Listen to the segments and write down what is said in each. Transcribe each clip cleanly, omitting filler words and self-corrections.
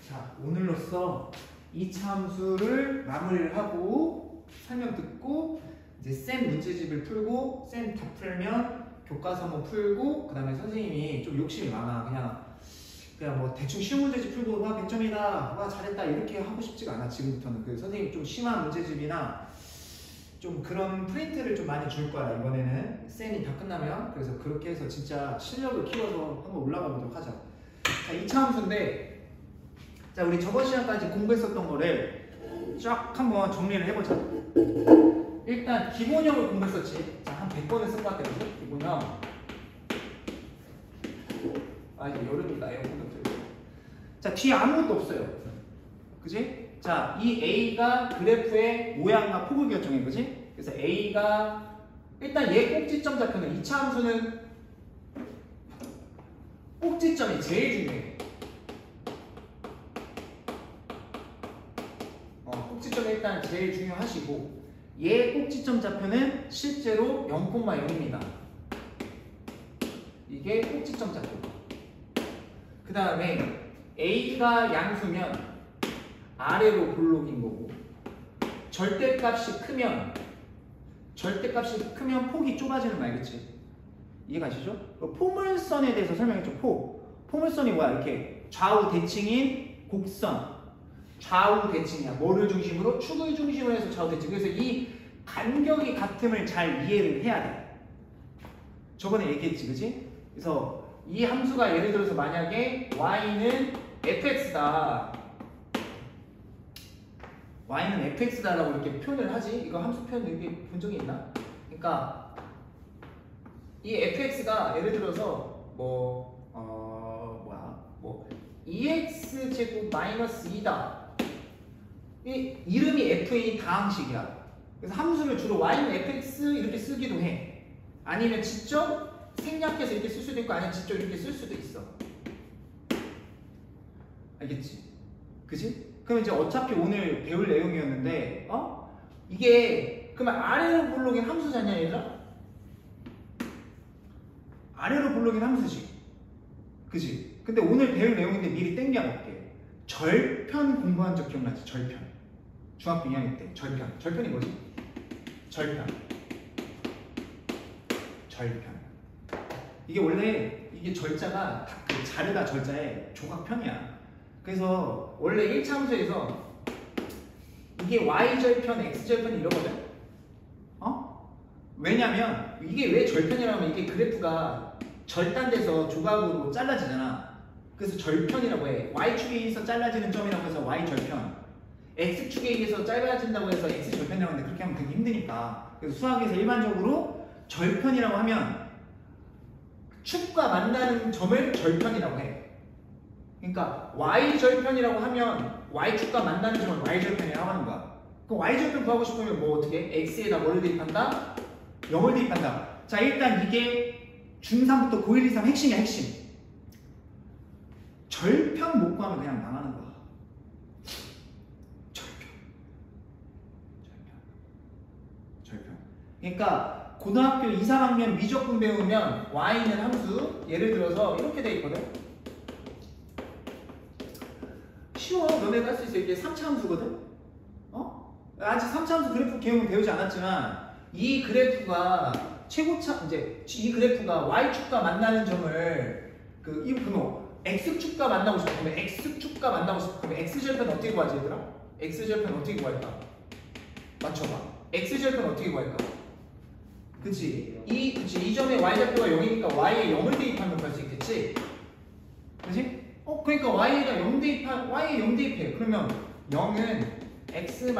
자, 오늘로써 2차 함수를 마무리를 하고 설명 듣고 이제 쌤 문제집을 풀고 쌤 다 풀면 교과서 한번 풀고 그 다음에 선생님이 좀 욕심이 많아. 그냥 뭐 대충 쉬운 문제집 풀고 와 100점이다 와 잘했다 이렇게 하고 싶지가 않아. 지금부터는 그 선생님 좀 심한 문제집이나 좀 그런 프린트를 좀 많이 줄 거야 이번에는 쌤이 다 끝나면. 그래서 그렇게 해서 진짜 실력을 키워서 한번 올라가 보도록 하자. 자, 2차 함수인데 자, 우리 저번 시간까지 공부했었던 거를 쫙 한번 정리를 해보자. 일단 기본형을 공부했었지. 자, 한 100번을 쓴 것 같아요. 기본형. 아, 이제 여름이다. 에어컨도 틀고. 자, 뒤에 아무것도 없어요. 그지? 자, 이 A가 그래프의 모양과 폭을 결정해. 그지? 그래서 A가 일단 얘 꼭지점 좌표는 2차 함수는 꼭지점이 제일 중요해. 꼭지점이 일단 제일 중요하시고 얘 꼭지점 좌표는 실제로 0,0입니다. 이게 꼭지점 좌표. 그 다음에 A가 양수면 아래로 볼록인 거고 절대값이 크면 폭이 좁아지는 거 알겠지? 이해가시죠? 포물선에 대해서 설명했죠. 포물선이 뭐야? 이렇게 좌우 대칭인 곡선. 좌우 대칭이야. 뭐를 중심으로? 축을 중심으로 해서 좌우 대칭. 그래서 이 간격이 같음을 잘 이해를 해야 돼. 저번에 얘기했지, 그지? 그래서 이 함수가 예를 들어서 만약에 y는 fx다. y는 fx다라고 이렇게 표현을 하지. 이거 함수 표현 이렇게 본 적이 있나? 그러니까 이 fx가 예를 들어서 뭐 2x제곱 마이너스 2다. 이 이름이 fn이 다항식이야. 그래서 함수를 주로 y는 fx 이렇게 쓰기도 해. 아니면 직접 생략해서 이렇게 쓸 수도 있고 아니면 직접 이렇게 쓸 수도 있어. 알겠지? 그지? 그럼 이제 어차피 오늘 배울 내용이었는데 이게 그러면 아래로 볼록인 함수잖냐 얘들아? 아래로 볼록인 함수지. 그지? 근데 오늘 배울 내용인데 미리 땡겨볼게. 절편 공부한 적 기억나지? 절편. 중학교 2학년 때 절편. 절편이 뭐지? 절편. 이게 원래 이게 절자가 그 자르다 절자의 조각편이야. 그래서 원래 1차 함수에서 이게 y절편, x절편 이러거든? 왜냐면 이게 왜 절편이라면 이게 그래프가 절단돼서 조각으로 잘라지잖아. 그래서 절편이라고 해. y축에 의해서 잘라지는 점이라고 해서 y절편, x축에 의해서 짧아진다고 해서 x절편이라고 하는데 그렇게 하면 되게 힘드니까. 그래서 수학에서 일반적으로 절편이라고 하면 축과 만나는 점을 절편이라고 해. 그러니까 y절편이라고 하면 y축과 만나는 점을 y절편이라고 하는 거야. 그럼 y절편 구하고 싶으면 뭐 어떻게? x에다 뭐를 대입한다? 0을 대입한다. 자, 일단 이게 중3부터 고1, 2, 3 핵심이야, 핵심. 절편 못 구하면 그냥 망하는 거야. 절편. 그러니까 고등학교 2, 3학년 미적분 배우면 y는 함수 예를 들어서 이렇게 돼 있거든. 쉬워. 너네가 할 수 있어. 이게 3차 함수거든. 아직 3차 함수 그래프 개요는 배우지 않았지만 이 그래프가 최고차 이제 이 그래프가 y축과 만나는 점을 그러면 x축과 만나고 싶어. 그러면 x축과 만나고 싶어. 그러면 x절편 어떻게 구하지 얘들아? x절편 어떻게 구할까? 맞춰봐. x절편 어떻게 구할까? 그치? 이 점의 y좌표가 0이니까 y에 0을 대입하면 구할 수 있겠지? 그치? 그러니까 y에 0 대입해. 그러면 0은 x-1,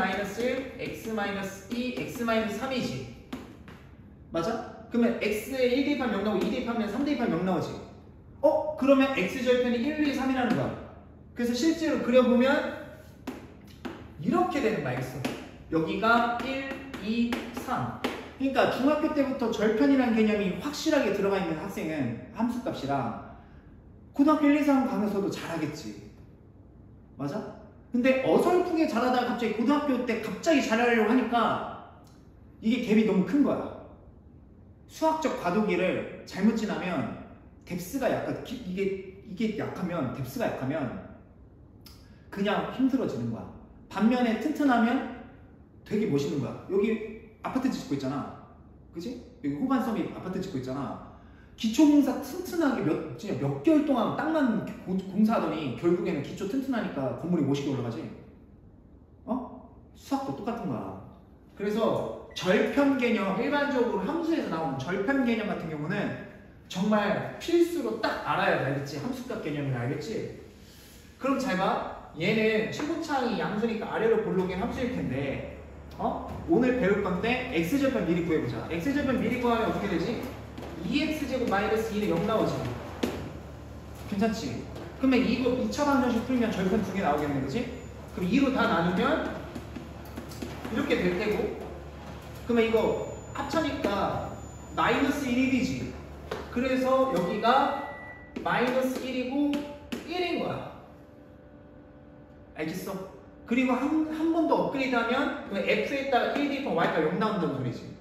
x-2, x-3이지. 맞아? 그러면 x에 1 대입하면 0 나오고 2 대입하면 3 대입하면 0 나오지. 그러면 x절편이 1, 2, 3이라는 거야. 그래서 실제로 그려보면 이렇게 되는 거 알겠어? 여기가 1, 2, 3. 그러니까 중학교 때부터 절편이라는 개념이 확실하게 들어가 있는 학생은 함수값이랑 고등학교 1, 2, 3 가면서도 잘하겠지. 맞아? 근데 어설프게 잘하다가 갑자기 고등학교 때 갑자기 잘하려고 하니까 이게 갭이 너무 큰 거야. 수학적 과도기를 잘못 지나면 뎁스가 약간 이게 약하면 뎁스가 약하면 그냥 힘들어지는 거야. 반면에 튼튼하면 되게 멋있는 거야. 여기 아파트 짓고 있잖아. 그지? 여기 호반섬이 아파트 짓고 있잖아. 기초공사 튼튼하게 진짜 몇 개월 동안 땅만 공사하더니 결국에는 기초 튼튼하니까 건물이 멋있게 올라가지. 수학도 똑같은 거야. 그래서 절편 개념, 일반적으로 함수에서 나오는 절편 개념 같은 경우는 정말 필수로 딱 알아야 돼. 알겠지? 함수값 개념을 알겠지? 그럼 잘 봐. 얘는 최고차항이 양수니까 아래로 볼록인 함수일 텐데 오늘 배울 건데 x절편 미리 구해보자. x절편 미리 구하면 어떻게 되지? 2x제곱 마이너스 2는 0 나오지. 괜찮지? 그러면 이거 2차 방정식 풀면 절편 2개 나오겠네. 그지? 그럼 2로 다 나누면 이렇게 될 테고, 그러면 이거 합차니까 마이너스 1이 되지. 그래서 여기가 마이너스 1이고 1인 거야. 알겠어? 그리고 한 번 더 업그레이드하면 f에다가 1 대입하면 y가 0 나온다는 소리지.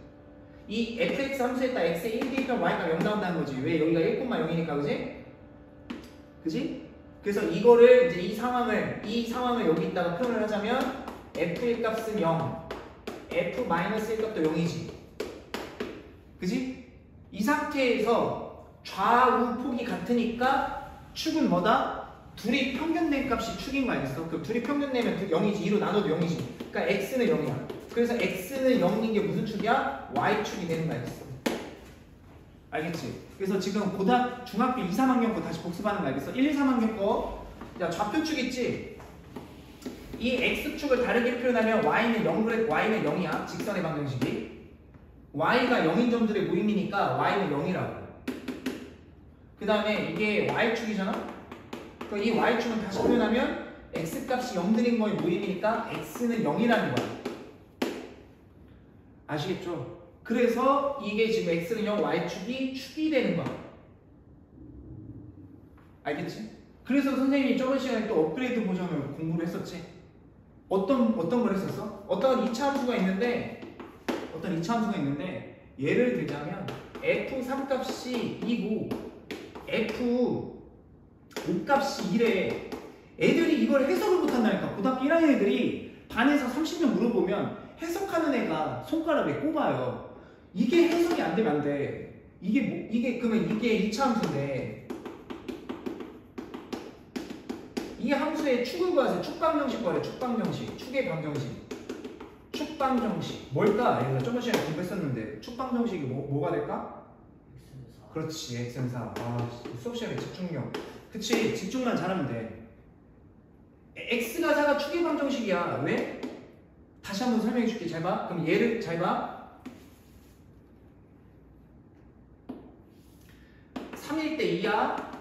이 fx 함수에다가 x에 1 대입하면 y가 0 나온다는 거지. 왜? 여기가 1,0이니까. 그지? 그지? 그래서 이거를 이제 이 상황을 여기다가 표현을 하자면 f1 값은 0, f-1 값도 0이지. 그지? 이 상태에서 좌우 폭이 같으니까 축은 뭐다? 둘이 평균된 값이 축인 거 알겠어? 그럼 둘이 평균내면 0이지. 2로 나눠도 0이지. 그러니까 x는 0이야. 그래서 x는 0인 게 무슨 축이야? y축이 되는 거 알겠어? 알겠지? 그래서 지금 중학교 2, 3학년 거 다시 복습하는 거 알겠어? 1, 2, 3학년 거 야, 좌표축 있지? 이 x축을 다르게 표현하면 y는 0, y는 0이야. 직선의 방정식이. y가 0인 점들의 모임이니까 y는 0이라고. 그 다음에 이게 y축이잖아? 이 y축은 다시 표현하면 x값이 0들인 거의 모임이니까 x는 0이라는 거야. 아시겠죠? 그래서 이게 지금 x는 0, y축이 축이 되는 거야. 알겠지? 그래서 선생님이 저번 시간에 또 업그레이드 버전을 공부를 했었지. 어떤 걸 했었어? 어떤 2차 함수가 있는데 예를 들자면 f3 값이 2고 f5 값이 1에 애들이 이걸 해석을 못한다니까. 고등학교 1학년 애들이 반에서 30명 물어보면 해석하는 애가 손가락에 꼽아요. 이게 해석이 안 되면 안 돼. 그러면 이게 2차 함수인데 이 함수의 축을 구하세요. 축방정식 구하래. 축방정식. 축의 방정식. 축방정식. 뭘까? 얘가 저번 시간에 공부했었는데 축방정식이 뭐가 될까? 그렇지. x는 4. 수업 시간에 집중력. 그치. 집중만 잘하면 돼. x가 4가 축의 방정식이야. 왜? 다시 한번 설명해 줄게. 잘 봐. 그럼 얘를 잘 봐. 3일 때 2야.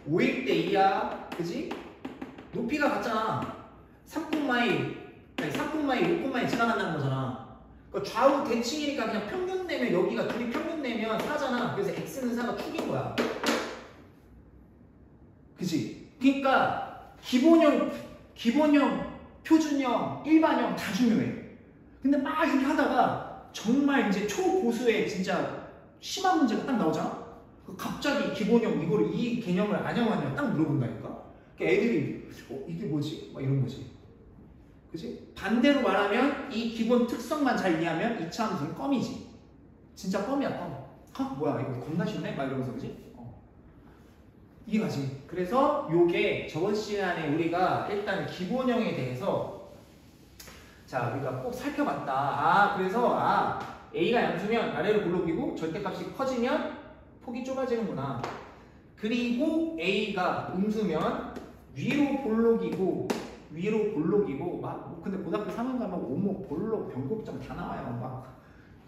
5일 때 2야. 그지? 높이가 같잖아. 3,2, 5,2 지나간다는 거잖아. 그러니까 좌우 대칭이니까 그냥 평균 내면 여기가 둘이 평균 내면 4잖아. 그래서 x는 4가 축인 거야. 그지? 그러니까 기본형, 표준형, 일반형 다 중요해. 근데 막 이렇게 하다가 정말 이제 초고수의 진짜 심한 문제가 딱 나오잖아? 갑자기 기본형 이 개념을 아냐마냐 딱 물어본다니까? 그러니까 애들이 이게 뭐지? 막 이런 거지. 그치? 반대로 말하면 이 기본 특성만 잘 이해하면 2차 함수는 껌이지. 진짜 껌이야, 껌. 뭐야 이거 겁나 쉽네? 막 이러면서. 그치? 이해가지? 그래서 요게 저번 시간에 우리가 일단 기본형에 대해서 우리가 꼭 살펴봤다. 그래서 A가 양수면 아래로 볼록이고 절대값이 커지면 폭이 좁아지는구나. 그리고 A가 음수면 위로 볼록이고 근데 고등학교 3학년 가면 오목, 볼록, 변곡점 다 나와요.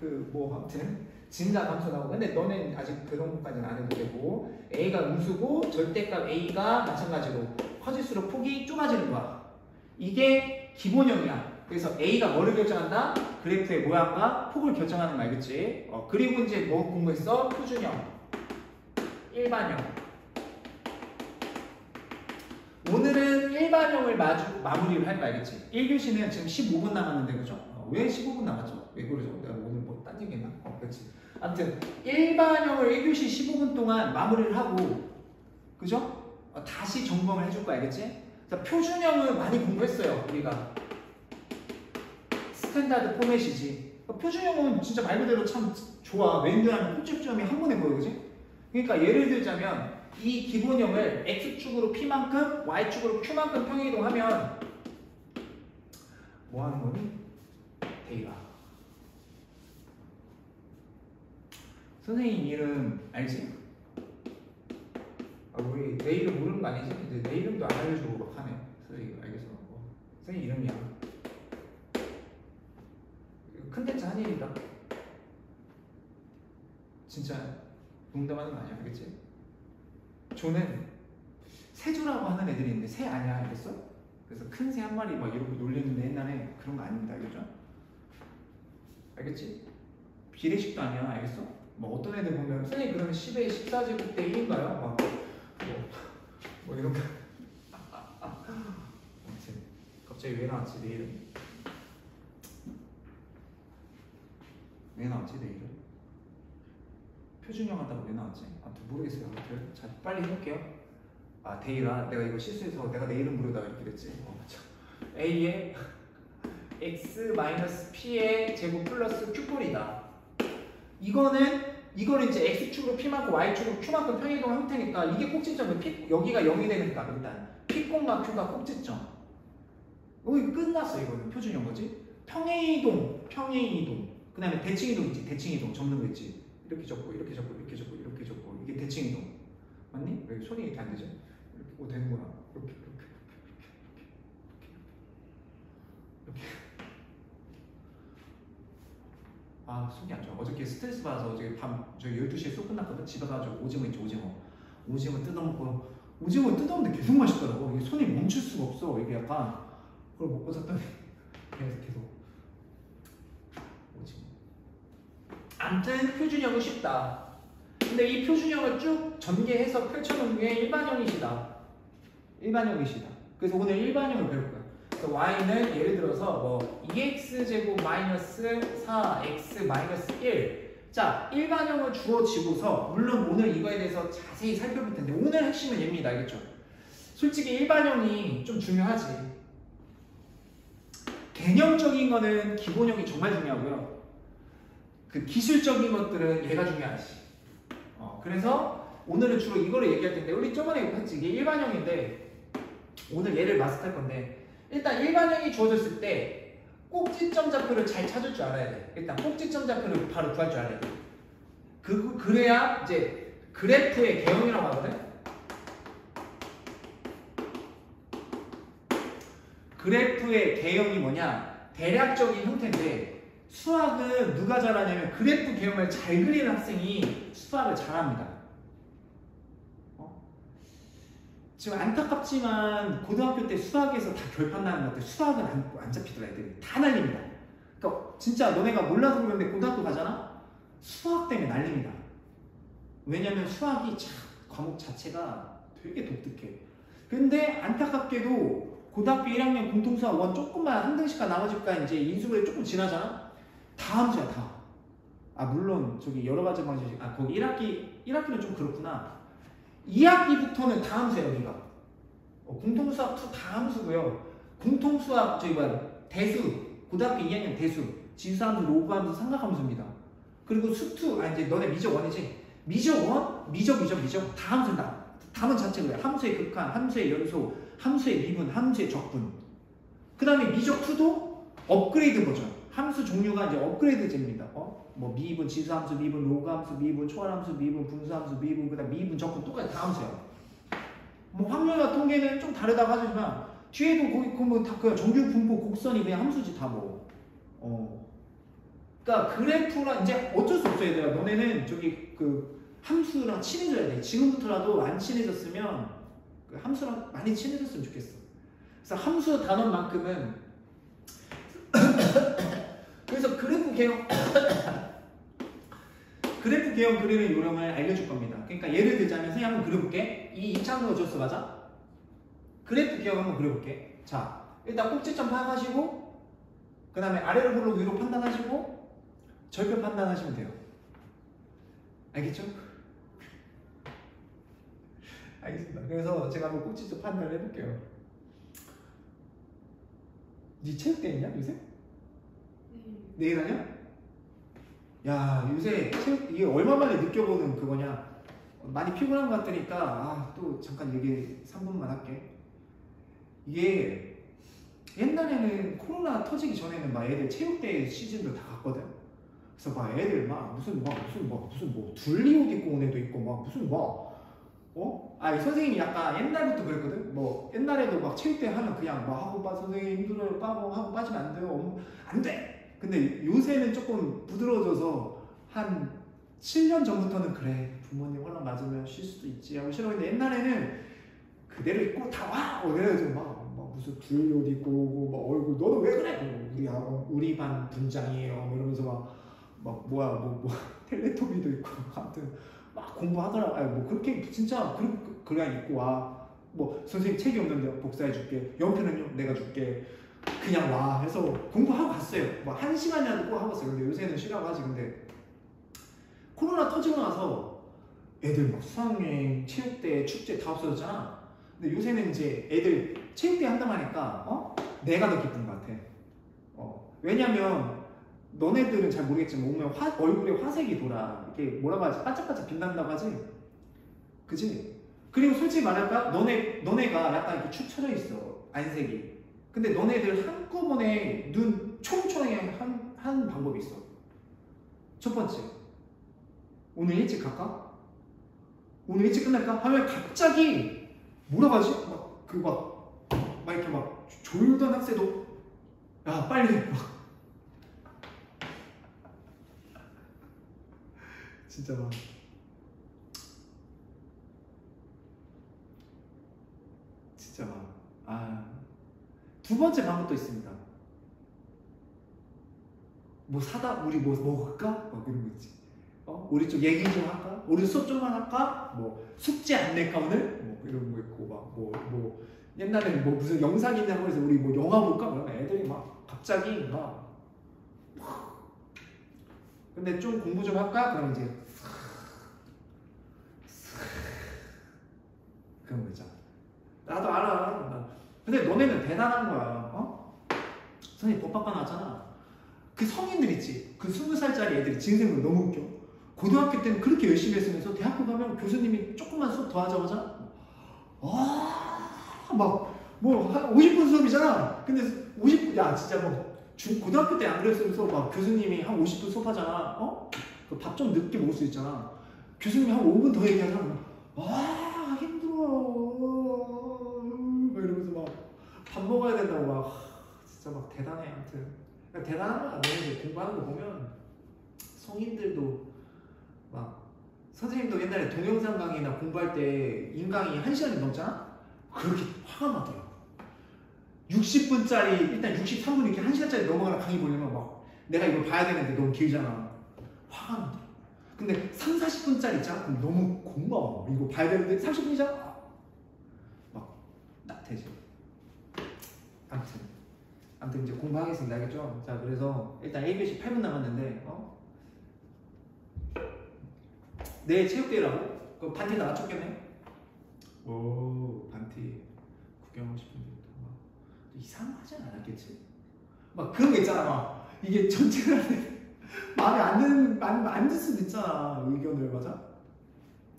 아무튼 진자 함수 나오고. 근데 너는 아직 그런 것까지는 안 해도 되고, A가 음수고 절대값 A가 마찬가지로 커질수록 폭이 좁아지는 거야. 이게 기본형이야. 그래서 A가 뭐를 결정한다? 그래프의 모양과 폭을 결정하는 거 알겠지? 그리고 이제 뭐 공부했어? 표준형, 일반형. 오늘은 일반형을 마무리를 할 거 알겠지? 1교시는 지금 15분 남았는데, 그죠? 왜 15분 남았죠? 왜 그러죠? 내가 오늘 뭐 딴 얘기 했나? 그렇지. 아무튼 일반형을 1교시 15분 동안 마무리를 하고, 그죠? 다시 점검을 해줄 거 알겠지? 자, 표준형은 많이 공부했어요. 우리가 스탠다드 포맷이지. 표준형은 진짜 말 그대로 참 좋아. 웬만하면 꼭지점이 한 번에 보여, 그지? 그러니까 예를 들자면 이 기본형을 x축으로 p만큼 y축으로 q만큼 평행이동하면 뭐 하는 거니? 데이라. 선생님 이름 알지? 아, 우리 내 이름 모르는 거 아니지? 근데 내 이름도 안 알려주고 막 하네. 선생님 알겠어. 선생님 이름이야. 컨텐츠 한 일이다. 진짜 농담하는 거 아니야, 알겠지? 조는 새조라고 하는 애들이 있는데 새 아니야, 알겠어? 그래서 큰 새 한 마리 막 이러고 놀리는데 옛날에 그런 거 아닙니다, 알겠죠? 알겠지? 비례식도 아니야, 알겠어? 뭐 어떤 애들 보면 선생님 그러면 10에 14제곱 대 1인가요? 막 뭐 이런 거. 갑자기 왜 나왔지 내 이름? 왜 나왔지 내 이름? 표준형 하다가 왜 나왔지? 아무튼 모르겠어요. 아무튼 자 빨리 해볼게요. 아 데이라 내가 이거 실수해서 내가 내 이름 부르다가 이렇게 됐지. 맞죠. A에 x-p의 제곱 플러스 q꼴이다. 이거는 이제 x축으로 p만큼 y축으로 q만큼 평행이동 형태니까 이게 꼭지점은 p, 여기가 0이 되니까 일단 p꼴과 q가 꼭지점. 여기 끝났어. 이거는 표준형 거지. 평행이동 그 다음에 대칭이동 있지. 대칭이동 접는 거 있지. 이렇게 접고 이렇게 접고 이렇게 접고 이렇게 접고 이게 대칭이동 맞니? 왜 손이 이렇게 안 되지? 이렇게 되는구나. 이렇게 아 속이 안 좋아. 어저께 스트레스 받아서 어저께 저 12시에 수업 끝났거든. 집에 가서 오징어 있지. 오징어 뜯어먹고 오징어 뜯어먹는데 계속 맛있더라고. 이게 손이 멈출 수가 없어. 이게 약간 그걸 먹고 잤더니 계속 오징어. 암튼 표준형은 쉽다. 근데 이 표준형을 쭉 전개해서 펼쳐놓은 게 일반형이시다. 그래서 오늘 일반형을 배울 거야. 그래서 y는 예를 들어서 뭐 2x제곱 마이너스 4x 마이너스 1. 자, 일반형을 주어지고서 물론 오늘 이거에 대해서 자세히 살펴볼 텐데 오늘 핵심은 얘입니다. 알겠죠? 솔직히 일반형이 좀 중요하지. 개념적인 거는 기본형이 정말 중요하고요. 그 기술적인 것들은 얘가 중요하지. 그래서 오늘은 주로 이거를 얘기할 텐데 우리 저번에 했지. 이게 일반형인데 오늘 얘를 마스터할 건데 일단 일반형이 주어졌을 때 꼭지점 좌표를 잘 찾을 줄 알아야 돼. 일단 꼭지점 좌표를 바로 구할 줄 알아야 돼. 그래야 이제 그래프의 개형이라고 하거든. 그래프의 개형이 뭐냐? 대략적인 형태인데 수학은 누가 잘하냐면 그래프 개형을 잘 그리는 학생이 수학을 잘합니다. 지금 안타깝지만 고등학교 때 수학에서 다 결판 나는 것들 수학은 안 잡히더라. 애들이 다 날립니다. 그러니까 진짜 너네가 몰라서 그러는데 고등학교 가잖아? 수학 때문에 날립니다. 왜냐면 수학이 과목 자체가 되게 독특해. 근데 안타깝게도 고등학교 1학년 공통수학 원 조금만 한 등씩가 나머지가 이제 인수분해 조금 지나잖아? 다 함수야 다. 아 물론 저기 여러 가지 방식이 거기 1학기는 좀 그렇구나. 2학기부터는 다 함수야 여기가. 공통수학 2 다 함수고요. 공통수학 저기 대수 고등학교 2학년 대수 지수함수 로그함수 삼각함수입니다. 그리고 수2 이제 너네 미적 1이지. 미적 1 미적 다 함수다. 답은 자체고요. 함수의 극한, 함수의 연소, 함수의 미분, 함수의 적분. 그 다음에 미적 2도 업그레이드 버전. 함수 종류가 이제 업그레이드제입니다. 뭐 미분, 지수함수, 미분, 로그함수, 미분, 초월함수, 미분, 분수함수, 미분, 그다음 미분, 적분 똑같이 다 함수야. 뭐 확률과 통계는 좀 다르다고 하지만 뒤에도 거기 뭐다 그냥 정규 분포 곡선이 그냥 함수지 다 뭐. 그러니까 그래프랑 이제 어쩔 수 없어 얘들아. 너네는 저기 그 함수랑 친해져야 돼. 지금부터라도 안 친해졌으면 그 함수랑 많이 친해졌으면 좋겠어. 그래서 함수 단원만큼은 그래서 그래프 개형 그리는 요령을 알려줄 겁니다. 그러니까 예를 들자면 선생님 한번 그려볼게. 이 입창문어 줬어 맞아? 그래프 개형 한번 그려볼게. 자 일단 꼭지점 파악하시고 그 다음에 아래로 볼록 위로 판단하시고 절표 판단하시면 돼요. 알겠죠? 알겠습니다. 그래서 제가 한번 꼭지점 판단을 해볼게요. 네 체육대 있냐 요새? 네. 내일 하냐? 야 요새 체육 이게 얼마 만에 느껴보는 그거냐? 많이 피곤한 것 같으니까 또 잠깐 얘기 3분만 할게. 이게 옛날에는 코로나 터지기 전에는 막 애들 체육대 시즌도 다 갔거든. 그래서 막 애들 막 무슨 둘리 옷 입고 온 애도 있고 막 무슨 이 선생님이 약간 옛날부터 그랬거든. 뭐 옛날에도 막 체육대 하면 그냥 막 하고 빠 선생님 힘들어요 빠고 하고 빠지면 안 돼요. 안 돼. 근데 요새는 조금 부드러워져서 한 7년 전부터는 그래 부모님 허락 맞으면 쉴 수도 있지 하고 싫어했는데 옛날에는 그대로 입고 다 와. 그래가지고 막 무슨 둘리 옷 입고 오고 막 얼굴 너는 왜 그래? 우리 반 분장이에요. 뭐 이러면서 막 텔레토비도 있고 아무튼 막 공부하더라. 뭐 그렇게 진짜 그냥 입고 와. 뭐 선생님 책이 없는데 복사해줄게. 연필은요 내가 줄게. 그냥 와 해서 공부하고 갔어요. 뭐 1시간이라도 꼭 하고 갔어요. 근데 요새는 쉬라고 하지. 근데 코로나 터지고 나서 애들 막 수학여행, 체육대, 축제 다 없어졌잖아. 근데 요새는 이제 애들 체육대 한다고 하니까 내가 더 기쁜 것 같아. 왜냐면 너네들은 잘 모르겠지만 오면 얼굴에 화색이 돌아. 이게 뭐라고 하지? 반짝반짝 빛난다고 하지? 그치? 그리고 솔직히 말할까? 너네가 약간 이렇게 축 처져 있어. 안색이. 근데 너네들 한꺼번에 눈 총총하게 한 방법이 있어. 첫 번째. 오늘 일찍 갈까? 오늘 일찍 끝날까? 하면 갑자기 뭐라고 하지? 막 이렇게 막 졸던 학생도 야 빨리 진짜 두 번째 방법도 있습니다. 뭐 사다 우리 뭐 먹을까? 막 이런 거 있지. 우리 좀 얘기 좀 할까? 우리 수업 좀만 할까? 뭐 숙제 안 낼까 오늘? 뭐 이런 거 있고 뭐 옛날에는 뭐 무슨 영상 있냐고 해서 우리 뭐 영화 볼까? 그러면 애들이 막 갑자기 근데 좀 공부 좀 할까? 그럼 이제 그런 거 있잖아. 나도 알아. 근데 너네는 대단한 거야. 선생님 법학과 나왔잖아. 그 성인들 있지. 그 20살짜리 애들이 진생을 너무 웃겨. 고등학교 때는 그렇게 열심히 했으면서 대학교 가면 교수님이 조금만 수업 더 하자마자 한 50분 수업이잖아. 근데 50분 야 진짜 고등학교 때 안 그랬으면서 막 교수님이 한 50분 수업하잖아. 밥 좀 늦게 먹을 수 있잖아. 교수님이 한 5분 더 얘기하잖아. 힘들어. 막 이러면서 막 밥 먹어야 된다고 진짜 대단해. 아무튼 대단한 거야. 너희들 공부하는 거 보면 성인들도 선생님도 옛날에 동영상 강의나 공부할 때 인강이 1시간이 넘잖아? 그렇게 화가 나더라고. 60분짜리 일단 63분 이렇게 1시간짜리 넘어가는 강의 보려면 내가 이걸 봐야 되는데 너무 길잖아. 화가 나더라고. 근데 30-40분짜리 있잖아? 그럼 너무 고마워. 이거 봐야 되는데 30분이잖아? 낙태지. 아무튼 이제 공부하겠습니다. 알겠죠? 자, 그래서 일단 ABC 8분 남았는데 내일 체육대회라고? 그 반티 다 맞췄겠네? 오, 반티 구경하고 싶은데 이상하진 않았겠지? 그런 거 있잖아. 이게 전체가 마음에 안 들 수도 있잖아. 의견을. 맞아?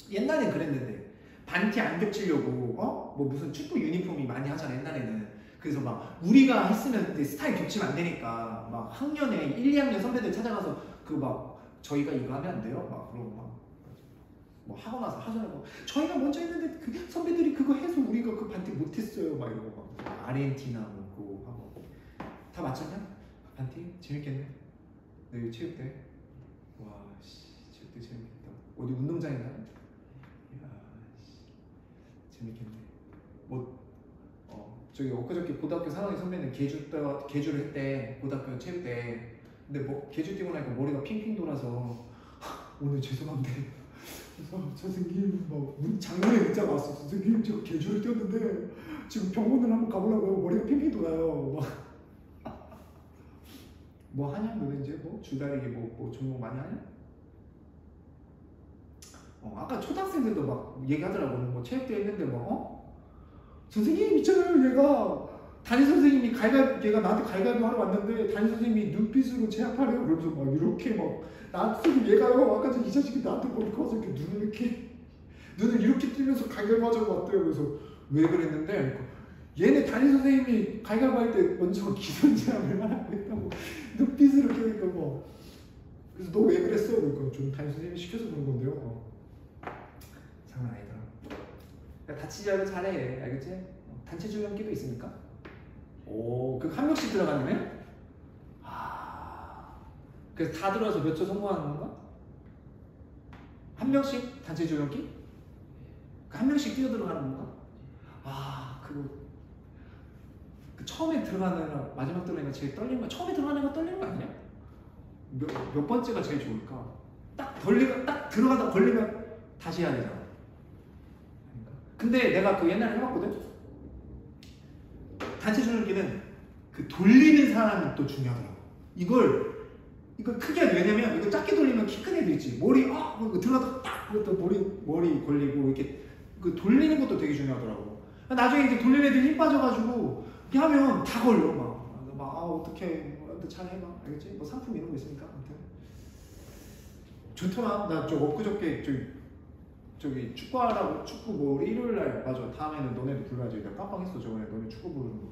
옛날엔 그랬는데 반티 안 겹치려고 뭐 무슨 축구 유니폼이 많이 하잖아 옛날에는. 그래서 우리가 했으면 스타일 겹치면 안 되니까 학년에 1, 2학년 선배들 찾아가서 저희가 이거 하면 안 돼요? 그러고 하고 나서 하자고 저희가 먼저 했는데 그 선배들이 그거 해서 우리가 그 반티 못했어요. 이러고 아르헨티나 그거 하고 다 맞췄냐? 반티? 재밌겠네. 내일 체육대. 체육대 재밌겠다. 어디 운동장인가? 이야 재밌겠네. 저기 엊그저께 고등학교 3학년 선배는 계주를 했대. 고등학교 체육대. 근데 계주 뛰고 나니까 머리가 핑핑 돌아서 오늘 죄송한데 선생님 작년에 문자가 왔어. 선생님 저 계주를 뛰었는데 지금 병원을 한번 가보려고요. 머리가 핑핑 돌아요. 하냐? 너네 이제 줄다리기 종목 많이 하냐? 아까 초등학생들도 얘기하더라고. 체육대회 했는데 선생님 있잖아요. 얘가 담임 선생님이 걔가 나한테 갈갈보 하러 왔는데 담임 선생님이 눈빛으로 제압하래요. 그러면서 막 이렇게 막 나한테 얘가요. 아까 전에 이 자식이 나한테 머리 커서 이렇게 눈을 이렇게 뜨면서 갈갈보 하자고 왔대요. 그래서 왜 그랬는데 얘네 담임 선생님이 갈갈보 할 때 먼저 기선 제압을 하라고 했다고 눈빛으로 그러니까 뭐 그래서 너 왜 그랬어? 그러니까 좀 담임 선생님이 시켜서 그런 건데요. 장난 아니더라. 그러니까 다치지 말고 잘해. 알겠지? 단체 조연기도 있습니까? 오, 그 한 명씩 들어가는 거야? 아, 그래서 다 들어와서 몇 초 성공하는 건가? 한 명씩 단체 조연기? 한 명씩 뛰어 들어가는 건가? 아, 그 처음에 들어가는 애랑 마지막 들어가는 애가 제일 떨리는 거. 처음에 들어가는 애가 떨리는 거 아니야? 몇 번째가 제일 좋을까? 딱 들어가다 걸리면 다시 해야 되잖아. 근데 내가 그 옛날에 해봤거든? 단체 조연기는 그 돌리는 사람이 또 중요하더라고. 이걸 크게 하지. 왜냐면 이거 작게 돌리면 키 큰 애들 있지. 머리, 들어가다 딱! 그것도 머리 걸리고, 이렇게 그 돌리는 것도 되게 중요하더라고. 나중에 이제 돌리는 애들 힘 빠져가지고, 이렇게 하면 다 걸려, 어떡해. 잘 해봐. 알겠지? 뭐 상품 이런 거 있으니까. 아무튼. 좋더라. 나 엊그저께 저기 축구 뭐 일요일날 맞아. 다음에는 너네도 불러야지. 내가 깜빡했어. 저번에 너네 축구 부르는 거.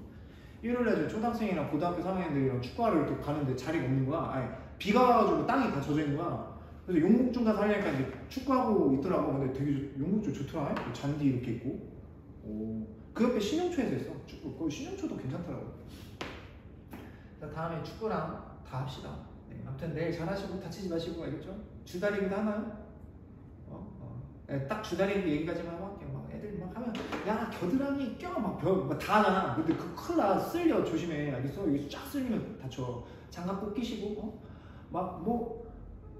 일요일날 초등학생이랑 고등학교 3학년들이랑 축구하러 이렇게 가는데 자리가 없는 거야. 아니, 비가 와가지고 땅이 다 젖어 있는 거야. 그래서 용목중 가서 하려니까 이제 축구하고 있더라고. 근데 되게 용목중 좋더라. 잔디 이렇게 있고. 오. 그 옆에 신영초에서 했어. 축구. 거기 신영초도 괜찮더라고. 다음에 축구랑 다 합시다. 네, 아무튼 내일 잘하시고 다치지 마시고. 알겠죠? 주다리기도 하나요? 딱 주다리기 얘기까지만 할게요. 막 애들 막 하면 야 겨드랑이 껴 막 다 하잖아. 근데 그 큰일 나. 쓸려. 조심해. 알겠어? 여기 쫙 쓸리면 다쳐. 장갑 꼭 끼시고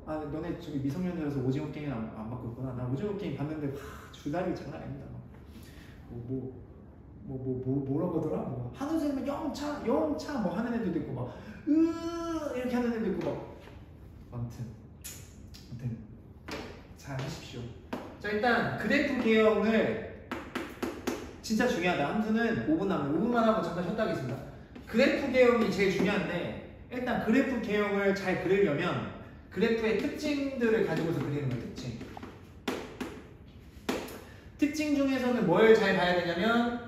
너네 저기 미성년자라서 오징어 게임 안 받고 있구나. 나 오징어 게임 봤는데 주다리기 장난 아닙니다. 뭐라고 하더라? 하는 사람은 영차 뭐 하는 애들도 있고 막 이렇게 하는 애들도 있고 막 아무튼 잘 하십시오. 자, 일단 그래프 개형을 진짜 중요하다. 함수는 5분 남은 5분만 하고 잠깐 쉬었다 하겠습니다. 그래프 개형이 제일 중요한데 일단 그래프 개형을 잘 그리려면 그래프의 특징들을 가지고서 그리는 거예요. 특징 중에서는 뭘 잘 봐야 되냐면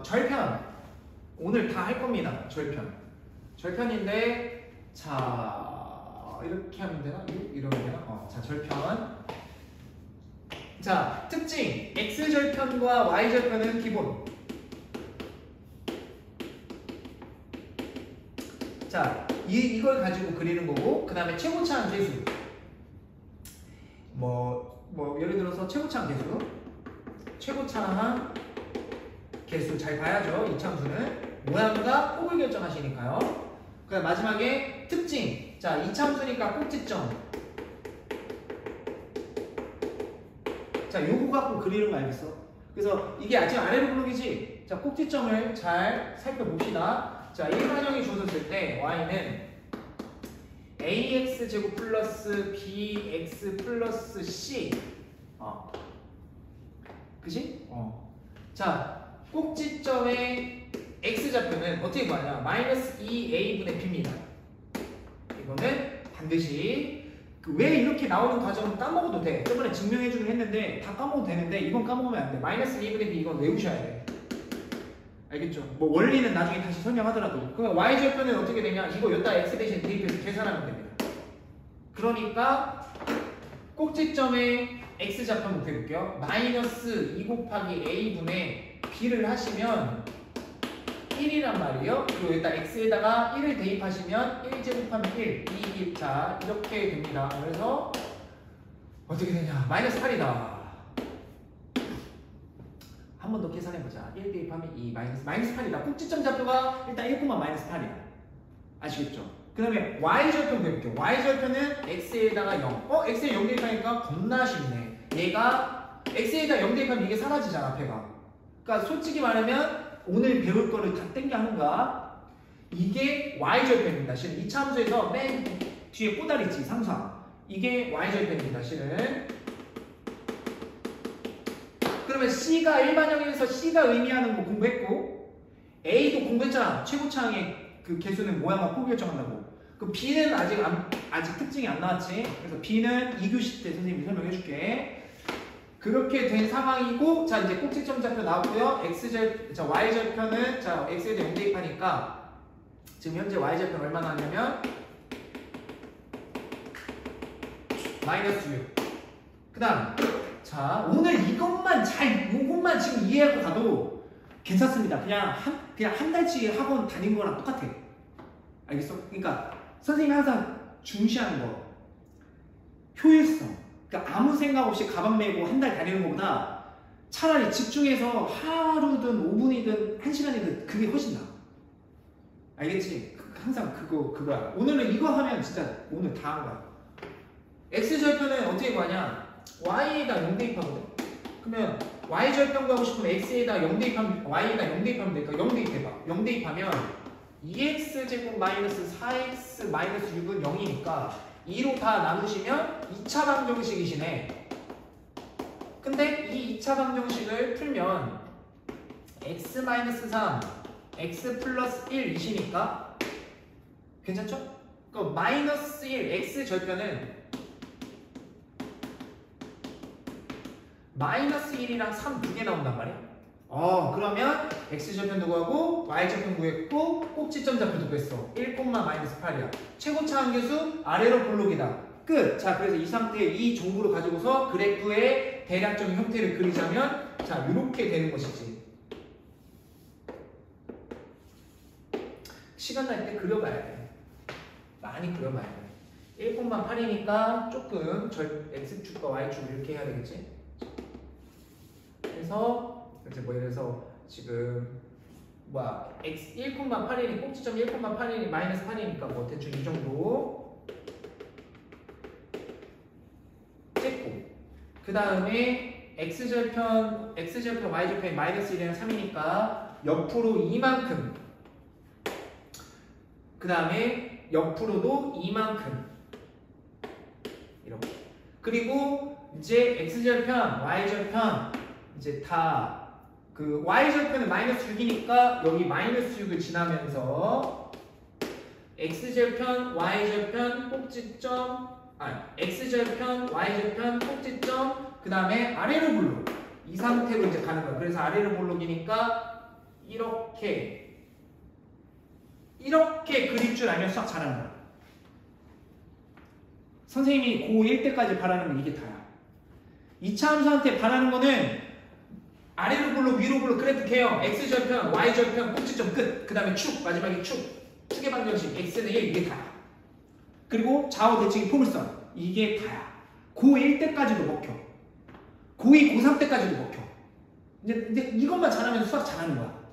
절편. 오늘 다 할 겁니다. 절편인데 자 이렇게 하면 되나? 이러면 되나? 자 절편. 자 특징 x절편과 y절편은 기본. 자 이걸 가지고 그리는 거고, 그 다음에 최고차항 계수. 예를 들어서 최고차항 개수 잘 봐야죠. 이참수는 모양과 폭을 결정하시니까요. 그 다음 마지막에 특징. 자 이참수니까 꼭지점. 자 요거 갖고 그리는 거 알겠어? 그래서 이게 지금 아래로 블록이지. 자 꼭지점을 잘 살펴봅시다. 자 일반형이 주어졌을 때 y는 ax제곱 플러스 bx 플러스 c. 그치? 자 꼭지점의 x좌표는 어떻게 구하냐? 마이너스 2a분의 b입니다. 이거는 반드시 왜 이렇게 나오는 과정은 까먹어도 돼. 저번에 증명해주긴 했는데 다 까먹어도 되는데 이건 까먹으면 안 돼. 마이너스 2분의 b 이건 외우셔야 돼. 알겠죠? 뭐 원리는 나중에 다시 설명하더라도. 그럼 y절편은 어떻게 되냐? 이거 여기다 x 대신 대입해서 계산하면 됩니다. 그러니까 꼭지점의 x좌표 한번 해볼게요. 마이너스 2 곱하기 a분의 b를 하시면 1이란 말이에요. 그리고 여기다 x에다가 1을 대입하시면 1제곱하면 1, 2, 1. 자 이렇게 됩니다. 그래서 어떻게 되냐? 마이너스 8이다. 한 번 더 계산해보자. 1 대입하면 2, 마이너스 8이다. 꼭지점 좌표가 일단 1, 마이너스 8이야. 아시겠죠? 그 다음에 y절편 해볼게요. y절편은 x에다가 0. x에 0 대입하니까 겁나 쉽네. 얘가 x에다 0 대입하면 이게 사라지잖아, 앞에가. 그러니까 솔직히 말하면 오늘 배울 거를 다 땡겨 하는가? 이게 y절편입니다. 실은 이 참수에서 맨 뒤에 꼬다리 있지, 상수항. 이게 y절편입니다. 실은. 그러면 C가 일반형에서 C가 의미하는 거 공부했고, A도 공부했잖아. 최고차항의 그 개수는 모양과 폭 결정한다고. 그 B는 아직 특징이 안 나왔지. 그래서 B는 2교시 때 선생님이 설명해 줄게. 그렇게 된 상황이고, 자 이제 꼭지점 좌표 나왔고요. y절편은 자 x에 대해 0 대입하니까 지금 현재 y절편 얼마 나왔냐면 마이너스 6. 그다음 자 오늘 이것만 지금 이해하고 가도 괜찮습니다. 그냥 한 달치 학원 다닌 거랑 똑같아. 알겠어? 그러니까 선생님이 항상 중시하는 거 효율성. 그러니까 아무 생각 없이 가방 메고 한 달 다니는 것보다 차라리 집중해서 하루든 5분이든 1시간이든 그게 훨씬 나아. 알겠지? 항상 그거야. 오늘은 이거 하면 진짜 오늘 다 한 거야. x절편은 어떻게 구하냐? y에다 0 대입하거든. 그러면 y절편 구하고 싶으면 x에다 0 대입하면 y에다 0 대입하면 되니까 0 대입해봐. 0 대입하면 2x제곱 마이너스 4x 마이너스 6은 0이니까 2로 다 나누시면 2차 방정식이시네. 근데 이 2차 방정식을 풀면 x 마이너스 3, x 플러스 1이시니까 괜찮죠? 그 마이너스 1, x 절편은 마이너스 1이랑 3 두 개 나온단 말이야. 그러면 x절편도 구하고 y절편 구했고 꼭지점 좌표도 구했어. 1, 마이너스 8이야. 최고차항 계수 아래로 볼록이다. 끝. 자 그래서 이 상태에 이 정보를 가지고서 그래프의 대략적인 형태를 그리자면 자 이렇게 되는 것이지. 시간 날 때 그려봐야 돼. 많이 그려봐야 돼. 1,8이니까 조금 x축과 y축 이렇게 해야 되겠지. 그래서 이제 뭐 예를 들어서 지금 x 1,8이니 꼭지점 1,8이니 마이너스 8이니까 뭐 대충 이 정도 찍고 그 다음에 x절편 y절편이 마이너스 1이랑 3이니까 옆으로 이만큼 그 다음에 옆으로도 이만큼 이렇게. 그리고 이제 x절편 y절편 이제 다 그 y절편은 마이너스 6이니까 여기 마이너스 6을 지나면서 x절편, y절편, 꼭지점 x절편, y절편, 꼭지점 그 다음에 아래로 볼록 이 상태로 이제 가는 거야. 그래서 아래로 볼록이니까 이렇게 그릴 줄 알면 수학 잘하는 거야. 선생님이 고1 때까지 바라는 건 이게 다야. 2차 함수한테 바라는 거는 아래로 볼록 위로 볼록 그래프 개형 x절편 y절편 꼭지점 끝. 그 다음에 축 마지막에 축의 방정식 x는 1 이게 다야. 그리고 좌우 대칭의 포물선 이게 다야. 고1 때까지도 먹혀. 고2 고3 때까지도 먹혀. 이제 이것만 잘하면 수학 잘하는 거야.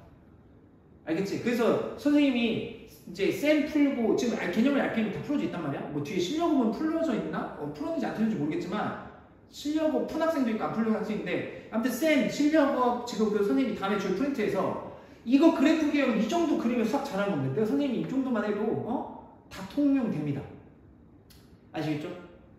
알겠지? 그래서 선생님이 이제 쌤 풀고 지금 개념을 RPM 다 풀어져 있단 말이야. 뭐 뒤에 실력업은 풀어져 있나? 풀었는지 안 풀었는지 모르겠지만 실력업 푼 학생도 있고 안 풀는 학생인데 아무튼 쌤 실력업 지금 그 선생님이 다음에 줄 프린트해서 이거 그래프 개형 이 정도 그리면 수학 잘하는 건데 내가 선생님이 이 정도만 해도 다 통용됩니다. 아시겠죠?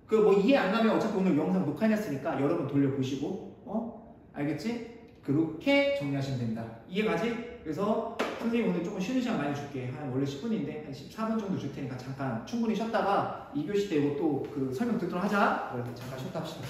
그 뭐 이해 안 가면 어차피 오늘 영상 녹화해놨으니까 여러 번 돌려보시고 알겠지? 그렇게 정리하시면 됩니다. 이해가지? 그래서 선생님 오늘 조금 쉬는 시간 많이 줄게. 한 원래 10분인데 한 14분 정도 줄 테니까 잠깐 충분히 쉬었다가 2교시 때 이거 또 그 설명 듣도록 하자. 그래서 잠깐 쉬었다 합시다.